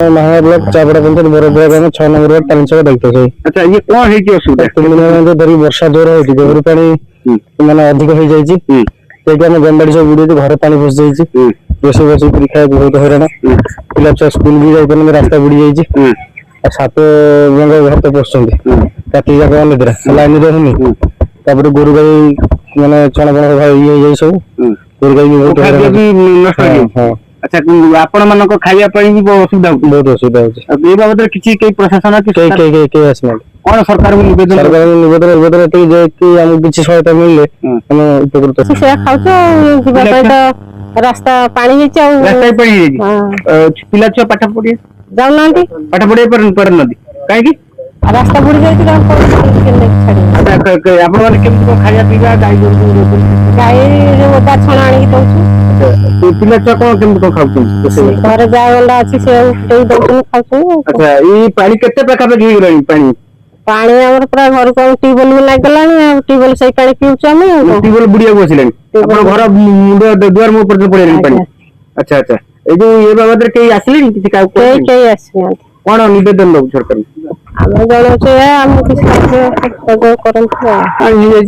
महानगर ब्लॉक चापड़ा पंचायत बरबड़ा गाँव 6 number ward तालचक दायित्व से। अच्छा ये कौन है कि असुविधा 3 दिन धरी वर्षा जोर होती गोबर पानी माने अधिक हो जाई छी सेके हम गंडाडी सब बुडी घर पानी पस जाई छी रोसे बसी करी खाए बहुत हैरान पिला छुआ स्कूल भी जाई पन रास्ता बुडी जाई छी आ साप गंगा घर तो पसंदी काटी जागा निद्रा लाइन रहनी तापर गोरु गाई माने चण बण भाई ये जाई सब गोरु गाई भी बहुत हैरान भी नष्ट हो हां अच्छा आपण मानको खाइया पई भी असुविधा होती बहुत असुविधा होती ए बाबत किछि के प्रशासन के आसना कोन सरकार को निवेदन निवेदन एति जे कि हम किछि सहायता मिलले हम उपकृत से खाउछो जीवा तो रास्ता पानी हिच आ रास्ता पानी हिच पिला छ पाठ पढी जाउ नांती पाठ पढे पर नदी काहे की रास्ता बुडी जाई त केने छाडी अच्छा आपण माने केम को खाइया पीवा गाई गाई रे ओदा छणा आनी दउछु तो पिला छ कोन केम को खाउछु घर जा गंडा अछि से देई दउछु खाउछु अच्छा ई पानी केते प्रकार के गलानी पानी पानी हमर पूरा घर को ट्यूबवेल में लाग गलानी ट्यूबवेल से पानी पीउछु हम ट्यूबवेल बुडिया बसिलेनी अपन घर मुंड दुआर मो पर पड़ेनी पानी अच्छा अच्छा ए जो ये बाबत रे केई आसलेनी किछि का केई आसी कोन निवेदन दउ सरकार हम जणो छे हम किछ सगो करंत आ ये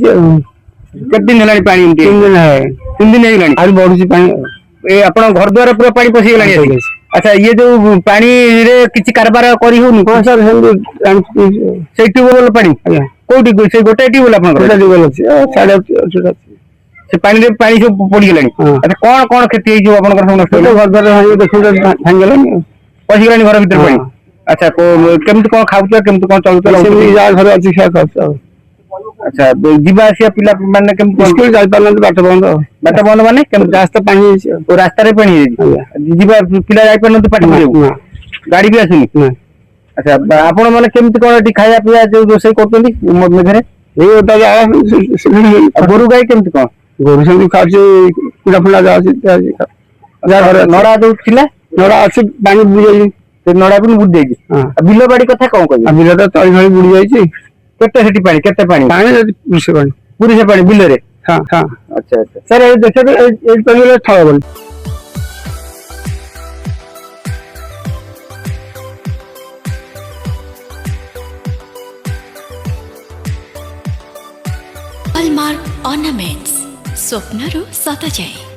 केते दिन हेलानी पानी 3 दिन है 3 दिन हेलानी आज बढ़ुची पानी ए अपन घर द्वार पूरा पानी पसी गेलानी अच्छा ये जो पानी रे किछि कारबार करी होनी हां सर हम से ट्यूबवेल पानी कोठी से गोटे ट्यूबवेल अपन गोटे ट्यूबवेल अछि साडे से पानी रे पानी सब पड़ी गेलानी अच्छा कोन खेती हे जो अपन घर नष्ट घर द्वार हे देखो भांग गेलानी पसी गेलानी घर भीतर पानी अच्छा को केमत कोन खाउछ केमत कोन चलुछ से जा घर अछि से खाउछ अच्छा जीवा आसिया पिला माने केम स्कूल जाय पालन बाट बंद माने केम रास्ता पानी रास्ता रे पानी जीवा पिला जाय पालन पाठ पढियो गाड़ी भी आसुनी अच्छा आपण माने केमत कोन खाया पिया जो रोसई करतनी मेघरे ए ओटा गोरु गाय केमत कोन गोरु संग खाछ पूरा फुला जा घर नड़ा जो थिला नड़ा अछि पानी बुडी जाई ते नड़ा भी बुडी जाई बिलो बाड़ी कथा कोन कहि बिलो तो तळी भଳି बुडी जाई केते हेटी पानी केते पानी पूरी से पानी बिल रे हां हां अच्छा अच्छा सर ए देखो तो एक पानी ले थावा बोल हॉलमार्क ऑर्नामेंट्स स्वप्नरू सत जाए।